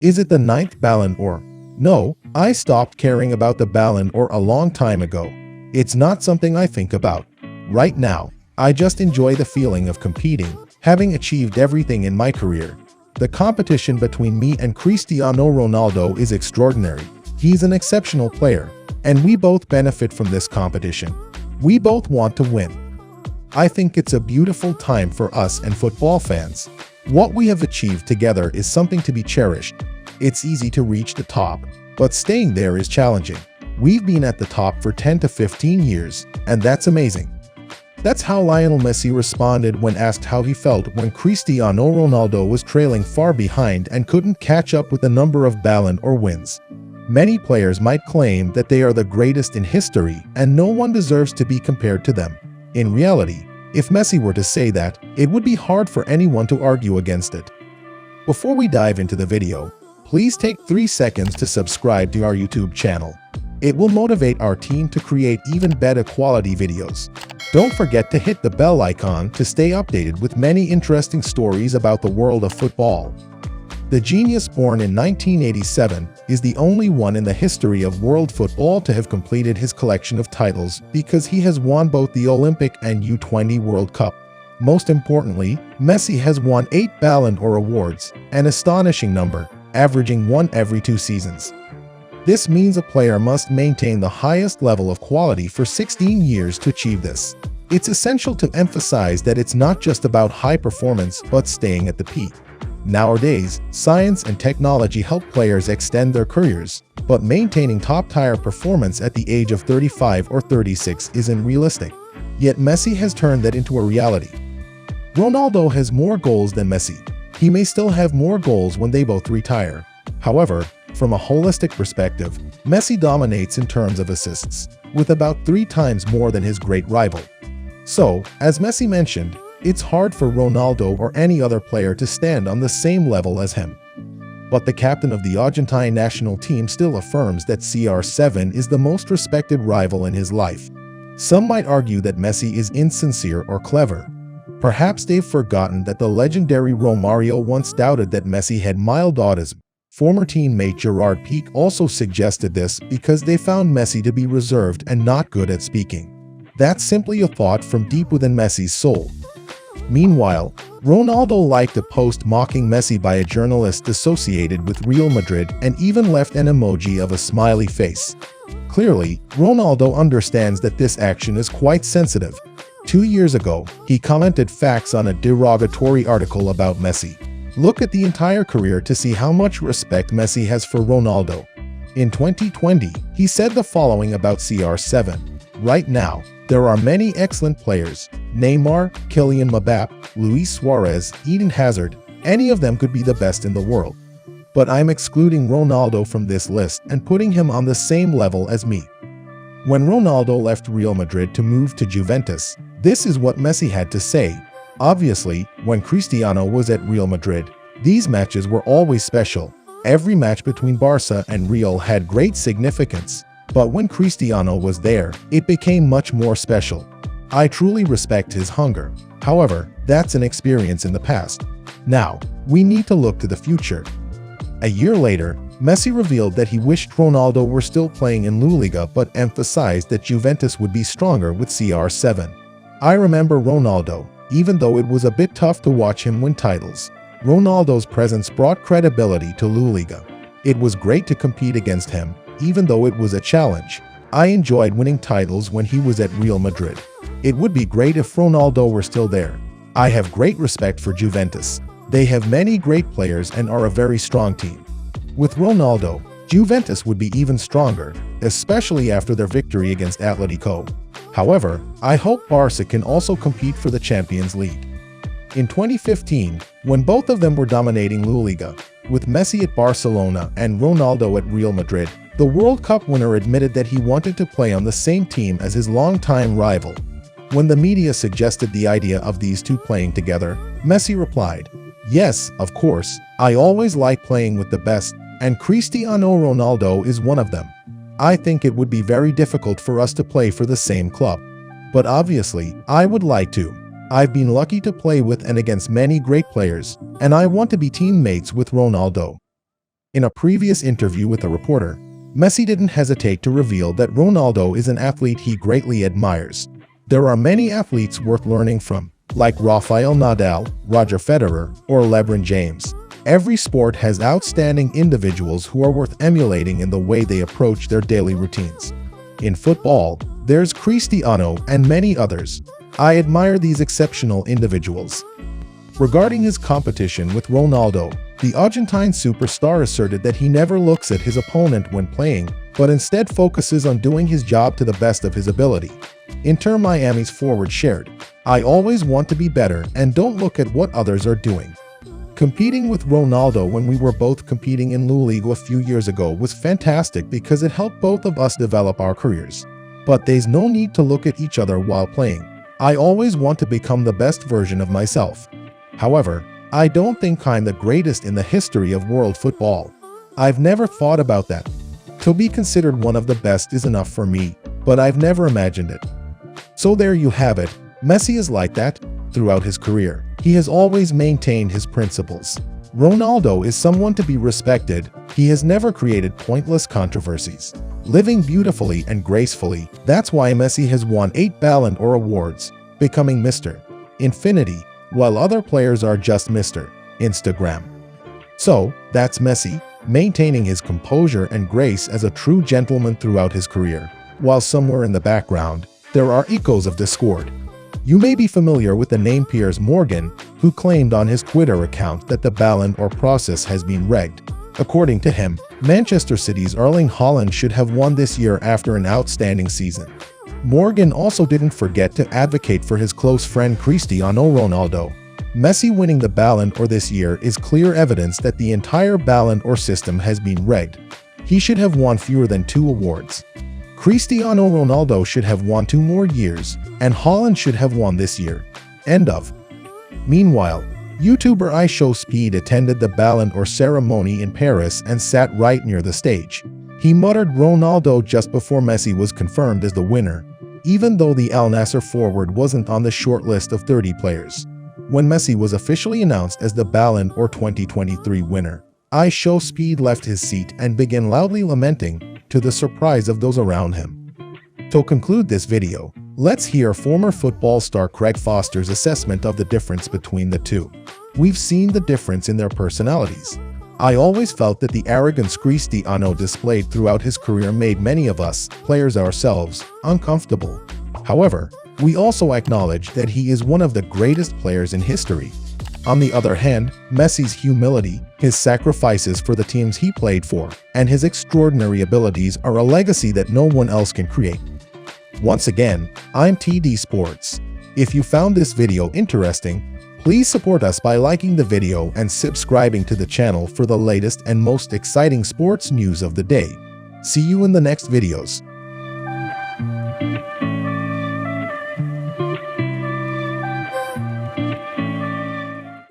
Is it the ninth Ballon or? No, I stopped caring about the Ballon or a long time ago. It's not something I think about. Right now, I just enjoy the feeling of competing, having achieved everything in my career. The competition between me and Cristiano Ronaldo is extraordinary. He's an exceptional player, and we both benefit from this competition. We both want to win. I think it's a beautiful time for us and football fans. What we have achieved together is something to be cherished. It's easy to reach the top, but staying there is challenging. We've been at the top for 10 to 15 years, and that's amazing. That's how Lionel Messi responded when asked how he felt when Cristiano Ronaldo was trailing far behind and couldn't catch up with the number of Ballon or wins. Many players might claim that they are the greatest in history and no one deserves to be compared to them. In reality, if Messi were to say that, it would be hard for anyone to argue against it. Before we dive into the video, please take 3 seconds to subscribe to our YouTube channel. It will motivate our team to create even better quality videos. Don't forget to hit the bell icon to stay updated with many interesting stories about the world of football. The genius born in 1987 is the only one in the history of world football to have completed his collection of titles because he has won both the Olympic and U20 World Cup. Most importantly, Messi has won 8 Ballon d'Or awards, an astonishing number, averaging 1 every 2 seasons. This means a player must maintain the highest level of quality for 16 years to achieve this. It's essential to emphasize that it's not just about high performance but staying at the peak. Nowadays, science and technology help players extend their careers, but maintaining top-tier performance at the age of 35 or 36 isn't realistic. Yet Messi has turned that into a reality. Ronaldo has more goals than Messi. He may still have more goals when they both retire. However, from a holistic perspective, Messi dominates in terms of assists, with about 3 times more than his great rival. So, as Messi mentioned, it's hard for Ronaldo or any other player to stand on the same level as him. But the captain of the Argentine national team still affirms that CR7 is the most respected rival in his life. Some might argue that Messi is insincere or clever. Perhaps they've forgotten that the legendary Romario once doubted that Messi had mild autism. Former teammate Gerard Piqué also suggested this because they found Messi to be reserved and not good at speaking. That's simply a thought from deep within Messi's soul. Meanwhile, Ronaldo liked a post mocking Messi by a journalist associated with Real Madrid and even left an emoji of a smiley face. Clearly, Ronaldo understands that this action is quite sensitive. 2 years ago, he commented facts on a derogatory article about Messi. Look at the entire career to see how much respect Messi has for Ronaldo. In 2020, he said the following about CR7. Right now, there are many excellent players: Neymar, Kylian Mbappé, Luis Suarez, Eden Hazard. Any of them could be the best in the world. But I'm excluding Ronaldo from this list and putting him on the same level as me. When Ronaldo left Real Madrid to move to Juventus, this is what Messi had to say. Obviously, when Cristiano was at Real Madrid, these matches were always special. Every match between Barca and Real had great significance. But when Cristiano was there, it became much more special. I truly respect his hunger. However, that's an experience in the past. Now, we need to look to the future. A year later, Messi revealed that he wished Ronaldo were still playing in La Liga but emphasized that Juventus would be stronger with CR7. I remember Ronaldo, even though it was a bit tough to watch him win titles. Ronaldo's presence brought credibility to La Liga. It was great to compete against him, even though it was a challenge. I enjoyed winning titles when he was at Real Madrid. It would be great if Ronaldo were still there. I have great respect for Juventus. They have many great players and are a very strong team. With Ronaldo, Juventus would be even stronger, especially after their victory against Atletico. However, I hope Barca can also compete for the Champions League. In 2015, when both of them were dominating La Liga, with Messi at Barcelona and Ronaldo at Real Madrid, the World Cup winner admitted that he wanted to play on the same team as his longtime rival. When the media suggested the idea of these two playing together, Messi replied, "Yes, of course, I always like playing with the best, and Cristiano Ronaldo is one of them. I think it would be very difficult for us to play for the same club. But obviously, I would like to. I've been lucky to play with and against many great players, and I want to be teammates with Ronaldo." In a previous interview with a reporter, Messi didn't hesitate to reveal that Ronaldo is an athlete he greatly admires. There are many athletes worth learning from, like Rafael Nadal, Roger Federer, or LeBron James. Every sport has outstanding individuals who are worth emulating in the way they approach their daily routines. In football, there's Cristiano and many others. I admire these exceptional individuals. Regarding his competition with Ronaldo, the Argentine superstar asserted that he never looks at his opponent when playing, but instead focuses on doing his job to the best of his ability. Inter Miami's forward shared, "I always want to be better and don't look at what others are doing." Competing with Ronaldo when we were both competing in La Liga a few years ago was fantastic because it helped both of us develop our careers. But there's no need to look at each other while playing. I always want to become the best version of myself. However, I don't think I'm the greatest in the history of world football. I've never thought about that. To be considered one of the best is enough for me, but I've never imagined it. So there you have it. Messi is like that. Throughout his career, he has always maintained his principles. Ronaldo is someone to be respected. He has never created pointless controversies, living beautifully and gracefully. That's why Messi has won 8 Ballon d'Or awards, becoming Mr. Infinity, while other players are just Mr. Instagram. So, that's Messi, maintaining his composure and grace as a true gentleman throughout his career. While somewhere in the background, there are echoes of discord. You may be familiar with the name Piers Morgan, who claimed on his Twitter account that the Ballon d'Or process has been rigged. According to him, Manchester City's Erling Haaland should have won this year after an outstanding season. Morgan also didn't forget to advocate for his close friend Cristiano Ronaldo. Messi winning the Ballon d'Or this year is clear evidence that the entire Ballon d'Or system has been rigged. He should have won fewer than 2 awards. Cristiano Ronaldo should have won 2 more years, and Haaland should have won this year. End of. Meanwhile, YouTuber iShowSpeed attended the Ballon d'Or ceremony in Paris and sat right near the stage. He muttered Ronaldo just before Messi was confirmed as the winner, even though the Al Nassr forward wasn't on the short list of 30 players. When Messi was officially announced as the Ballon d'Or 2023 winner, iShowSpeed left his seat and began loudly lamenting, to the surprise of those around him. To conclude this video, let's hear former football star Craig Foster's assessment of the difference between the two. We've seen the difference in their personalities. I always felt that the arrogance Cristiano displayed throughout his career made many of us, players ourselves, uncomfortable. However, we also acknowledge that he is one of the greatest players in history. On the other hand, Messi's humility, his sacrifices for the teams he played for, and his extraordinary abilities are a legacy that no one else can create. Once again, I'm TD Sports. If you found this video interesting, please support us by liking the video and subscribing to the channel for the latest and most exciting sports news of the day. See you in the next videos.